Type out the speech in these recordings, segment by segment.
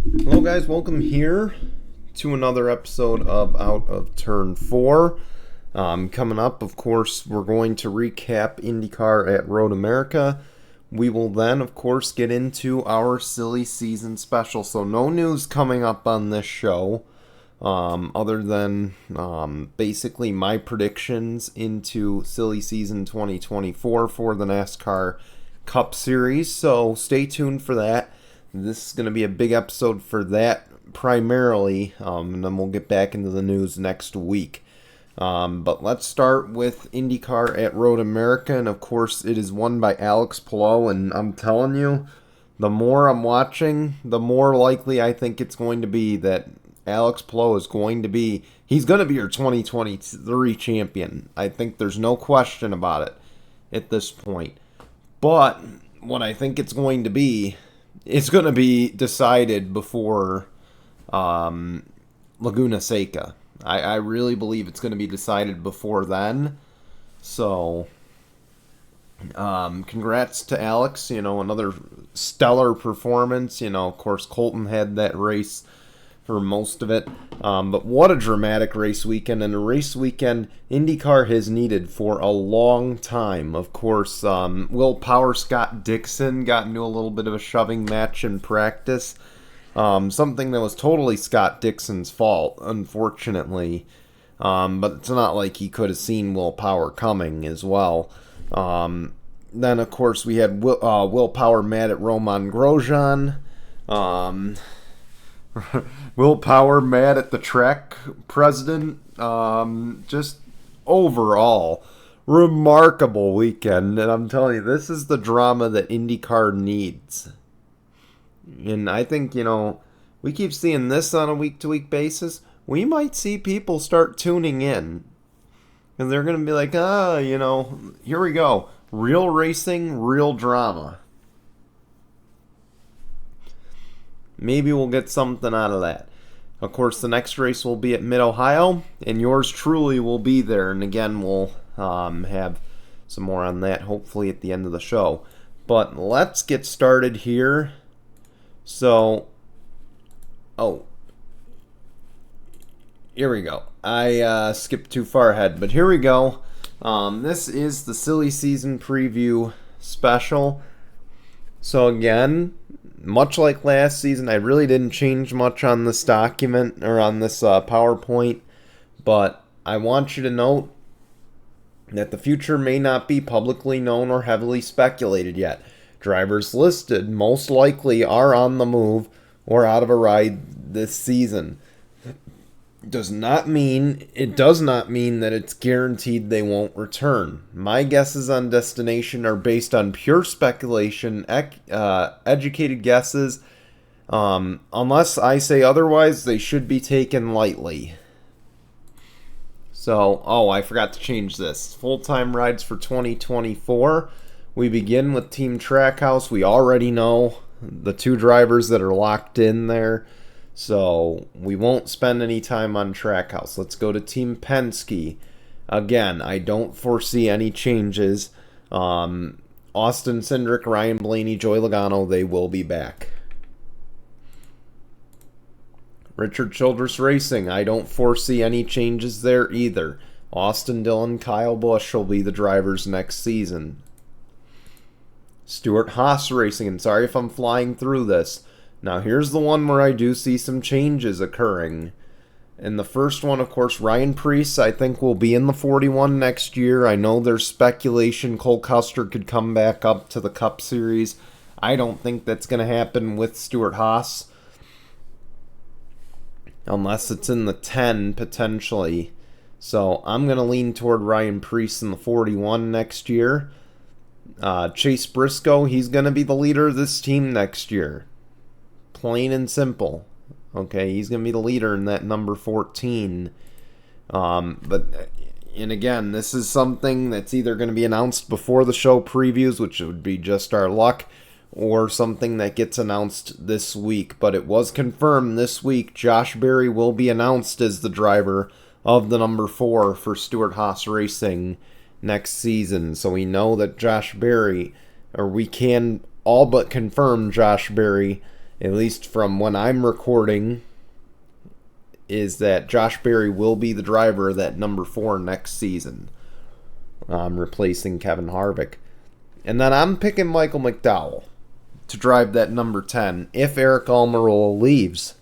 Hello guys, welcome here to another episode of Out of Turn 4. Coming up, of course, we're going to recap IndyCar at Road America. We will then, of course, get into our silly season special. So no news coming up on this show other than basically my predictions into silly season 2024 for the NASCAR Cup Series. So stay tuned for that. This is going to be a big episode for that primarily, and then we'll get back into the news next week. But let's start with IndyCar at Road America, and of course it is won by Alex Palou, and I'm telling you, the more I'm watching, the more likely I think it's going to be that Alex Palou is going to be, he's going to be your 2023 champion. I think there's no question about it at this point. But what I think it's going to be, it's going to be decided before Laguna Seca. I really believe it's going to be decided before then. So, congrats to Alex. You know, another stellar performance. You know, of course, Colton had that race for most of it. But what a dramatic race weekend, and a race weekend IndyCar has needed for a long time. Of course, Will Power Scott Dixon got into a little bit of a shoving match in practice. Something that was totally Scott Dixon's fault, unfortunately. But it's not like he could have seen Will Power coming as well. Then, of course, we had Will Power mad at Roman Grosjean. Will Power mad at the track president. Just overall, remarkable weekend. And I'm telling you, this is the drama that IndyCar needs. And I think, you know, we keep seeing this on a week-to-week basis. We might see people start tuning in. And they're going to be like, you know, here we go. Real racing, real drama. Maybe we'll get something out of that. Of course, the next race will be at Mid-Ohio, and yours truly will be there. And again, we'll have some more on that, hopefully, at the end of the show. But let's get started here. So, here we go. I skipped too far ahead, but here we go. This is the silly season preview special. So again, much like last season, I really didn't change much on this document or on this PowerPoint, but I want you to note that the future may not be publicly known or heavily speculated yet. Drivers listed most likely are on the move or out of a ride this season. It does not mean that it's guaranteed they won't return. My guesses on destination are based on pure speculation, educated guesses. Unless I say otherwise, they should be taken lightly. So, I forgot to change this. Full-time rides for 2024. We begin with Team Trackhouse. We already know the two drivers that are locked in there. So we won't spend any time on Trackhouse. Let's go to Team Penske. Again, I don't foresee any changes. Austin Cindric, Ryan Blaney, Joey Logano, they will be back. Richard Childress Racing, I don't foresee any changes there either. Austin Dillon, Kyle Busch will be the drivers next season. Stewart Haas Racing, and sorry if I'm flying through this. Now here's the one where I do see some changes occurring. And the first one, of course, Ryan Preece, I think will be in the 41 next year. I know there's speculation Cole Custer could come back up to the Cup Series. I don't think that's going to happen with Stewart Haas. Unless it's in the 10, potentially. So I'm going to lean toward Ryan Preece in the 41 next year. Chase Briscoe, he's going to be the leader of this team next year. Plain and simple. Okay, he's going to be the leader in that number 14. And again, this is something that's either going to be announced before the show previews, which would be just our luck, or something that gets announced this week. But it was confirmed this week Josh Berry will be announced as the driver of the number 4 for Stewart Haas Racing next season. So we know that Josh Berry, or we can all but confirm Josh Berry at least from when I'm recording, is that Josh Berry will be the driver of that number 4 next season, replacing Kevin Harvick. And then I'm picking Michael McDowell to drive that number 10 if Eric Almirola leaves.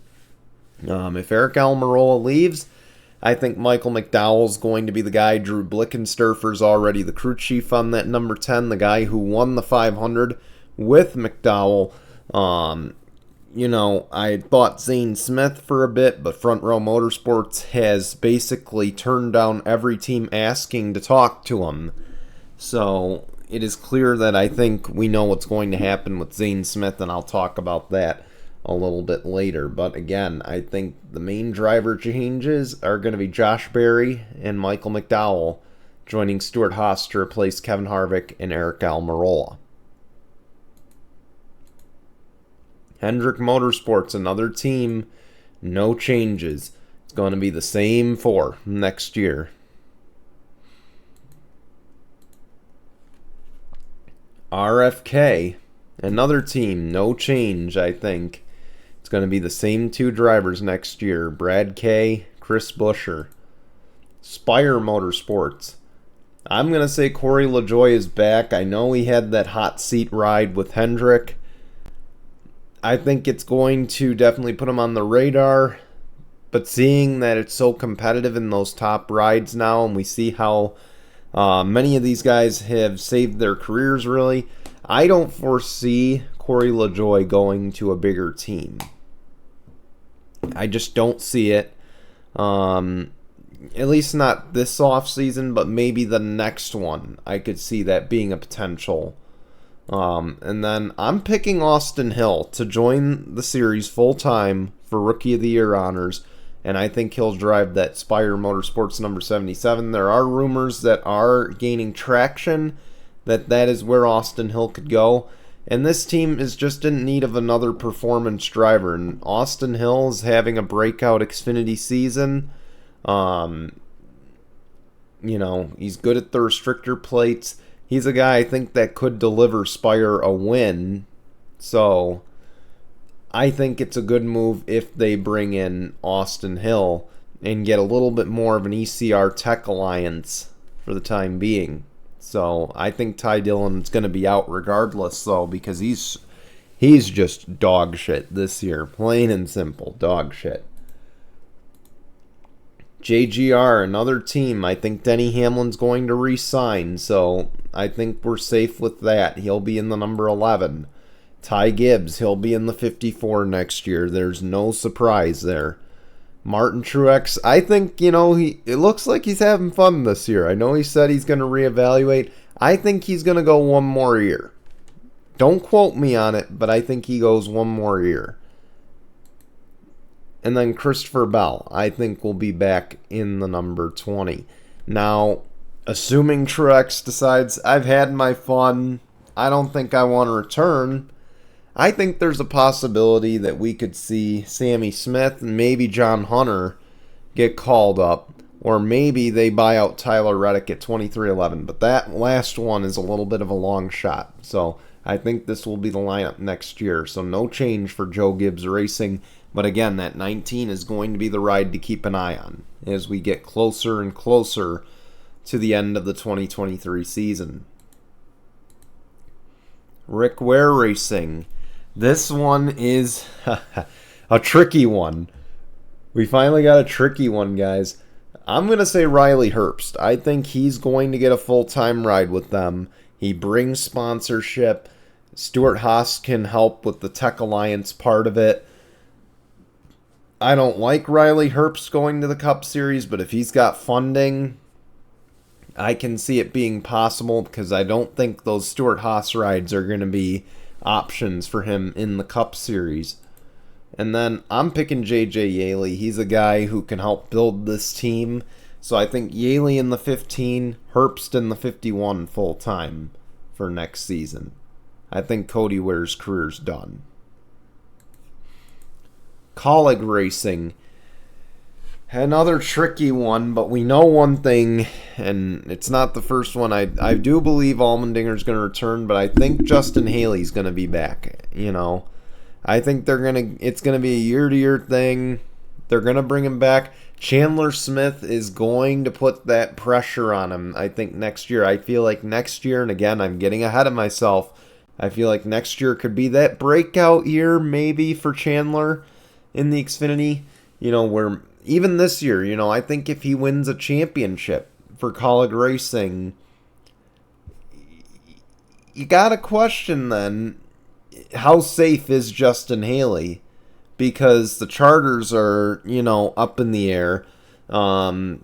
If Eric Almirola leaves, I think Michael McDowell's going to be the guy. Drew Blickensturfer's already the crew chief on that number 10, the guy who won the 500 with McDowell. I thought Zane Smith for a bit, but Front Row Motorsports has basically turned down every team asking to talk to him. So it is clear that I think we know what's going to happen with Zane Smith, and I'll talk about that a little bit later. But again, I think the main driver changes are going to be Josh Berry and Michael McDowell joining Stuart Haas to replace Kevin Harvick and Eric Almirola. Hendrick Motorsports, another team, no changes. It's going to be the same 4 next year. RFK, another team, no change, I think. It's going to be the same 2 drivers next year, Brad Kay, Chris Buescher. Spire Motorsports, I'm going to say Corey LaJoie is back. I know he had that hot seat ride with Hendrick. I think it's going to definitely put him on the radar, but seeing that it's so competitive in those top rides now, and we see how many of these guys have saved their careers, really, I don't foresee Corey LaJoie going to a bigger team. I just don't see it. At least not this offseason, but maybe the next one. I could see that being a potential. And then I'm picking Austin Hill to join the series full-time for Rookie of the Year honors, and I think he'll drive that Spire Motorsports number 77. There are rumors that are gaining traction that is where Austin Hill could go, and this team is just in need of another performance driver, and Austin Hill is having a breakout Xfinity season. He's good at the restrictor plates. He's a guy I think that could deliver Spire a win. So I think it's a good move if they bring in Austin Hill and get a little bit more of an ECR Tech alliance for the time being. So I think Ty Dillon's going to be out regardless, though, because he's just dog shit this year. Plain and simple, dog shit. JGR, another team. I think Denny Hamlin's going to re-sign, so I think we're safe with that. He'll be in the number 11. Ty Gibbs, he'll be in the 54 next year. There's no surprise there. Martin Truex, I think, it looks like he's having fun this year. I know he said he's going to reevaluate. I think he's going to go one more year. Don't quote me on it, but I think he goes one more year. And then Christopher Bell, I think, will be back in the number 20. Now, assuming Truex decides, I've had my fun, I don't think I want to return, I think there's a possibility that we could see Sammy Smith and maybe John Hunter get called up, or maybe they buy out Tyler Reddick at 23-11. But that last one is a little bit of a long shot. So I think this will be the lineup next year. So no change for Joe Gibbs Racing. But again, that 19 is going to be the ride to keep an eye on as we get closer and closer to the end of the 2023 season. Rick Ware Racing. This one is a tricky one. We finally got a tricky one, guys. I'm going to say Riley Herbst. I think he's going to get a full-time ride with them. He brings sponsorship. Stuart Haas can help with the Tech Alliance part of it. I don't like Riley Herbst going to the Cup Series, but if he's got funding, I can see it being possible because I don't think those Stuart Haas rides are going to be options for him in the Cup Series. And then I'm picking J.J. Yaley. He's a guy who can help build this team. So I think Yaley in the 15, Herbst in the 51 full time for next season. I think Cody Ware's career's done. Colleague Racing. Another tricky one, but we know one thing, and it's not the first one. I do believe Allmendinger's going to return, but I think Justin Haley's going to be back. I think it's gonna be a year-to-year thing. They're gonna bring him back. Chandler Smith is going to put that pressure on him, I think, next year. I feel like next year, and again, I'm getting ahead of myself, I feel like next year could be that breakout year maybe for Chandler in the Xfinity. Where even this year, I think if he wins a championship for Colleague Racing, you got to question then, how safe is Justin Haley? Because the charters are, up in the air. I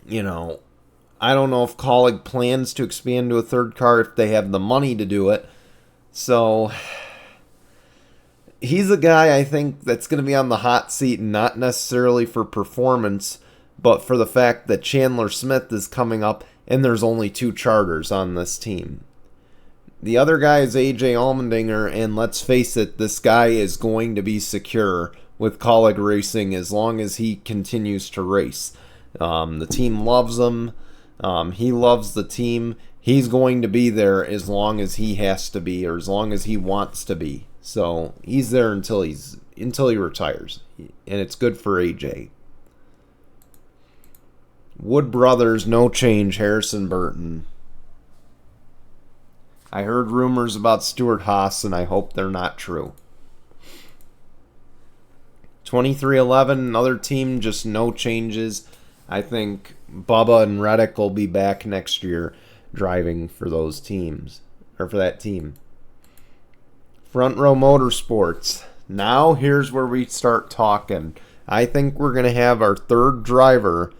don't know if Colleague plans to expand to a third car, if they have the money to do it. So he's a guy I think that's going to be on the hot seat, not necessarily for performance, but for the fact that Chandler Smith is coming up and there's only 2 charters on this team. The other guy is AJ Allmendinger, and let's face it, this guy is going to be secure with Colleague Racing as long as he continues to race. The team loves him. He loves the team. He's going to be there as long as he has to be, or as long as he wants to be. So he's there until he retires, and it's good for AJ. Wood Brothers, no change. Harrison Burton. I heard rumors about Stuart Haas, and I hope they're not true. 2311, another team, just no changes. I think Bubba and Reddick will be back next year driving for those teams, or for that team. Front Row Motorsports. Now here's where we start talking. I think we're going to have our 3rd driver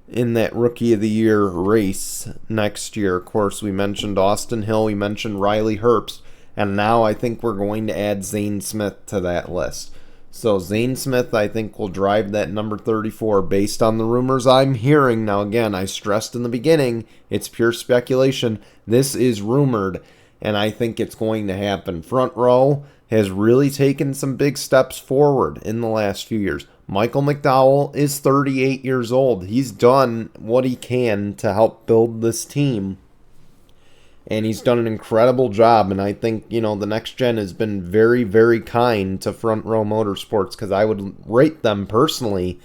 in that Rookie of the Year race next year. Of course, we mentioned Austin Hill, we mentioned Riley Herbst, and now I think we're going to add Zane Smith to that list. So Zane Smith, I think, will drive that number 34 based on the rumors I'm hearing. Now, again, I stressed in the beginning, it's pure speculation. This is rumored, and I think it's going to happen. Front Row has really taken some big steps forward in the last few years. Michael McDowell is 38 years old. He's done what he can to help build this team, and he's done an incredible job. And I think, the next gen has been very, very kind to Front Row Motorsports, because I would rate them personally,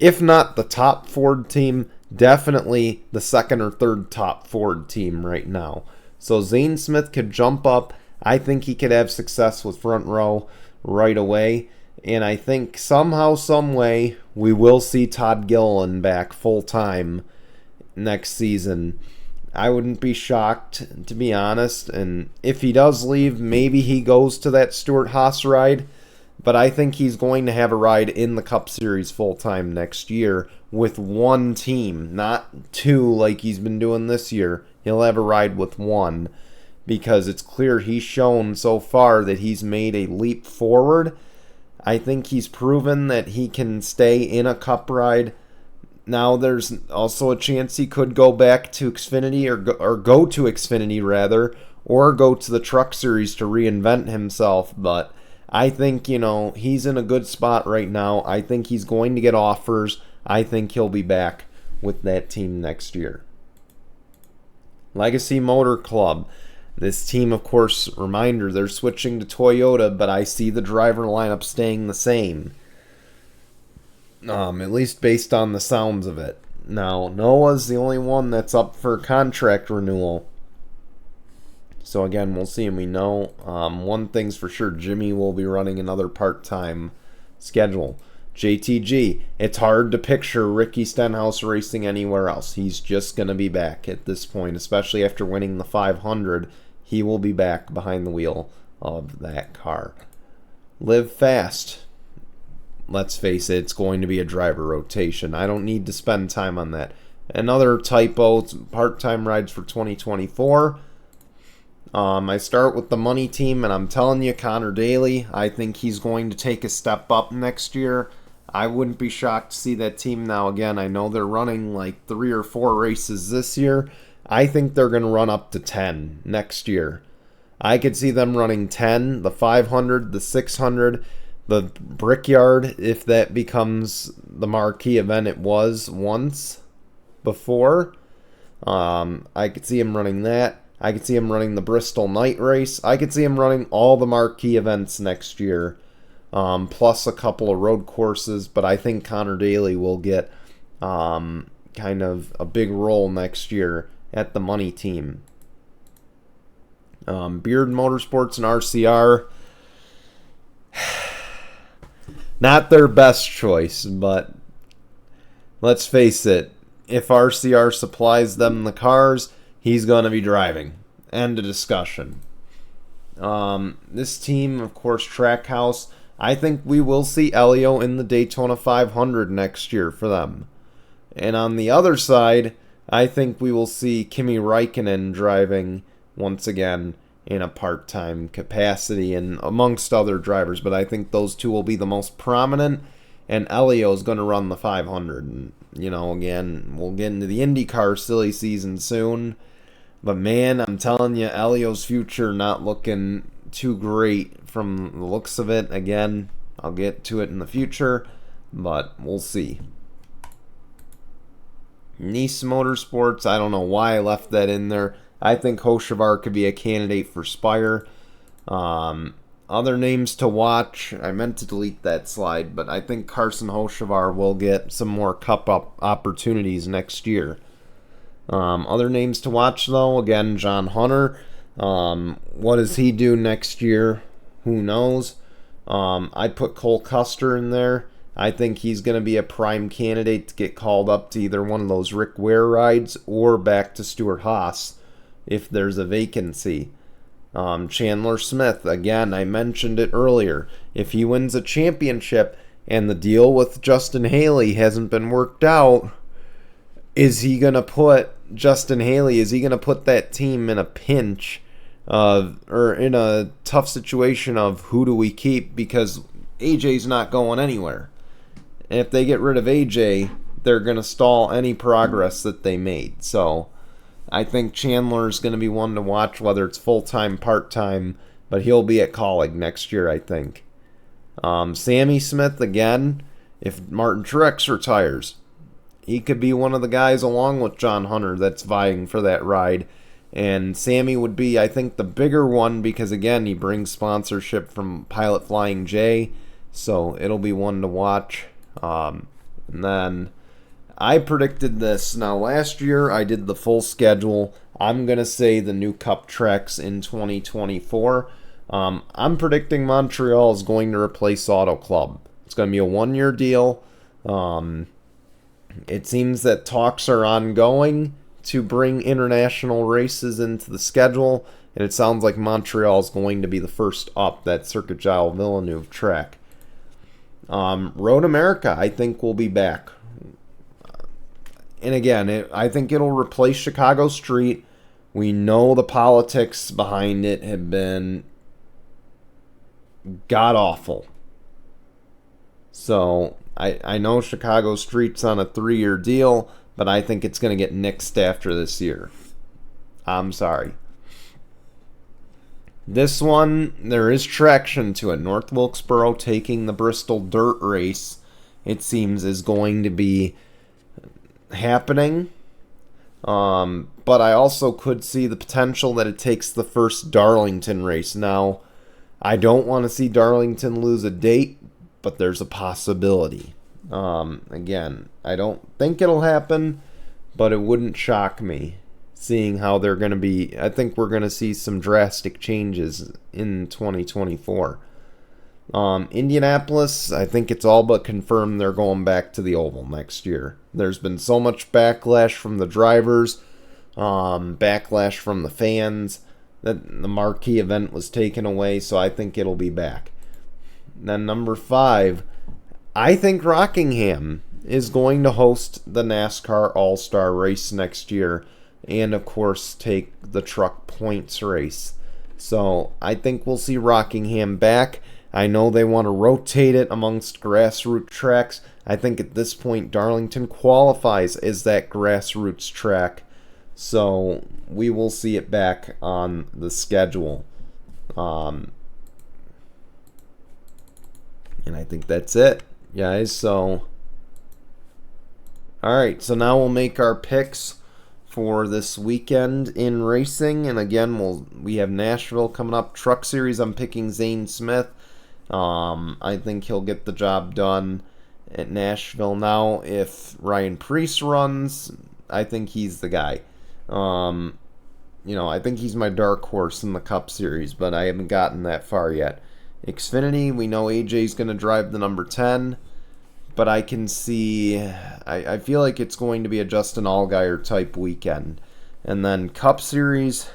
if not the top Ford team, definitely the 2nd or 3rd top Ford team right now. So Zane Smith could jump up. I think he could have success with Front Row right away. And I think somehow, some way, we will see Todd Gilliland back full-time next season. I wouldn't be shocked, to be honest. And if he does leave, maybe he goes to that Stuart Haas ride. But I think he's going to have a ride in the Cup Series full-time next year with 1 team, not 2 like he's been doing this year. He'll have a ride with 1, because it's clear he's shown so far that he's made a leap forward. I think he's proven that he can stay in a Cup ride. Now there's also a chance he could go back to Xfinity, or go to Xfinity rather, or go to the Truck Series to reinvent himself. But I think, he's in a good spot right now. I think he's going to get offers. I think he'll be back with that team next year. Legacy Motor Club. This team, of course, reminder, they're switching to Toyota, but I see the driver lineup staying the same. At least based on the sounds of it. Now, Noah's the only one that's up for contract renewal. So again, we'll see, and we know one thing's for sure, Jimmy will be running another part-time schedule. JTG, it's hard to picture Ricky Stenhouse racing anywhere else. He's just going to be back at this point, especially after winning the 500. He will be back behind the wheel of that car. Live Fast. Let's face it, it's going to be a driver rotation. I don't need to spend time on that. Another typo, part-time rides for 2024. I start with the money team, and I'm telling you, Connor Daly, I think he's going to take a step up next year. I wouldn't be shocked to see that team now. Again, I know they're running like 3 or 4 races this year. I think they're going to run up to 10 next year. I could see them running 10, the 500, the 600, the Brickyard, if that becomes the marquee event it was once before. I could see him running that. I could see him running the Bristol night race. I could see him running all the marquee events next year, plus a couple of road courses. But I think Connor Daly will get kind of a big role next year at the money team. Beard Motorsports and RCR, not their best choice, but let's face it, if RCR supplies them the cars, he's going to be driving. End of discussion. This team, of course, Trackhouse, I think we will see Elio in the Daytona 500 next year for them. And on the other side, I think we will see Kimi Räikkönen driving once again in a part-time capacity and amongst other drivers. But I think those two will be the most prominent, and Elio is going to run the 500. And, you know, again, we'll get into the IndyCar silly season soon. But, man, I'm telling you, Elio's future not looking too great from the looks of it. Again, I'll get to it in the future, but we'll see. Nice Motorsports, I don't know why I left that in there. I think Hochevar could be a candidate for Spire. Other names to watch, I meant to delete that slide, but I think Carson Hochevar will get some more cup up opportunities next year. Other names to watch, though, again, John Hunter. What does he do next year? Who knows? I put Cole Custer in there. I think he's going to be a prime candidate to get called up to either one of those Rick Ware rides or back to Stuart Haas if there's a vacancy. Chandler Smith, again, I mentioned it earlier. If he wins a championship and the deal with Justin Haley hasn't been worked out, is he going to put Justin Haley, is he going to put that team in a pinch or in a tough situation of who do we keep, because AJ's not going anywhere. And if they get rid of AJ, they're going to stall any progress that they made. So I think Chandler is going to be one to watch, whether it's full-time, part-time, but he'll be at Colleague next year, I think. Sammy Smith, again, if Martin Truex retires, he could be one of the guys along with John Hunter that's vying for that ride. And Sammy would be, I think, the bigger one because, again, he brings sponsorship from Pilot Flying J, so it'll be one to watch. And then I predicted this. Now, last year I did the full schedule. I'm going to say the new Cup tracks in 2024. I'm predicting Montreal is going to replace Auto Club. It's going to be a one-year deal. It seems that talks are ongoing to bring international races into the schedule, and it sounds like Montreal is going to be the first up, that Circuit Gilles Villeneuve track. Road America, I think, will be back. And again, I think it'll replace Chicago Street. We know the politics behind it have been god-awful. So, I know Chicago Street's on a 3-year deal, but I think it's going to get nixed after this year. I'm sorry. This one, there is traction to it. North Wilkesboro taking the Bristol Dirt Race, it seems, is going to be happening. But I also could see the potential that it takes the first Darlington race. Now, I don't want to see Darlington lose a date, but there's a possibility. Again, I don't think it'll happen, but it wouldn't shock me. Seeing how they're going to be, I think we're going to see some drastic changes in 2024. Indianapolis, I think it's all but confirmed they're going back to the Oval next year. There's been so much backlash from the drivers, backlash from the fans, that the marquee event was taken away, so I think it'll be back. Then number 5, I think Rockingham is going to host the NASCAR All-Star race next year, and of course take the truck points race. So I think we'll see Rockingham back. I know they want to rotate it amongst grassroots tracks. I think at this point Darlington qualifies as that grassroots track. So we will see it back on the schedule. And I think that's it, guys. So, alright, so now we'll make our picks for this weekend in racing. And again, we have Nashville coming up. Truck Series, I'm picking Zane Smith. I think he'll get the job done at Nashville. Now, if Ryan Preece runs, I think he's the guy. I think he's my dark horse in the Cup Series, but I haven't gotten that far yet. Xfinity, we know AJ's going to drive the number 10, but I can see, I feel like it's going to be a Justin Allgaier type weekend. And then Cup Series,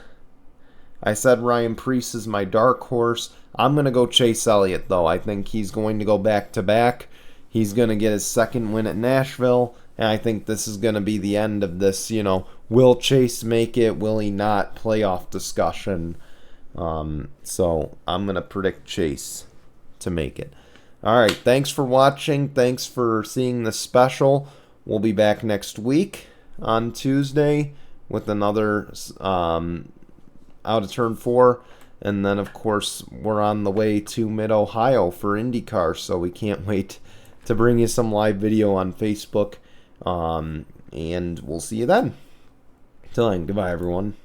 I said Ryan Preece is my dark horse. I'm going to go Chase Elliott, though. I think he's going to go back-to-back. He's going to get his second win at Nashville, and I think this is going to be the end of this, will Chase make it? Will he not? Playoff discussion. So I'm going to predict Chase to make it. All right, thanks for watching. Thanks for seeing the special. We'll be back next week on Tuesday with another out of turn 4. And then, of course, we're on the way to Mid-Ohio for IndyCar, so we can't wait to bring you some live video on Facebook. And we'll see you then. Till then, goodbye, everyone.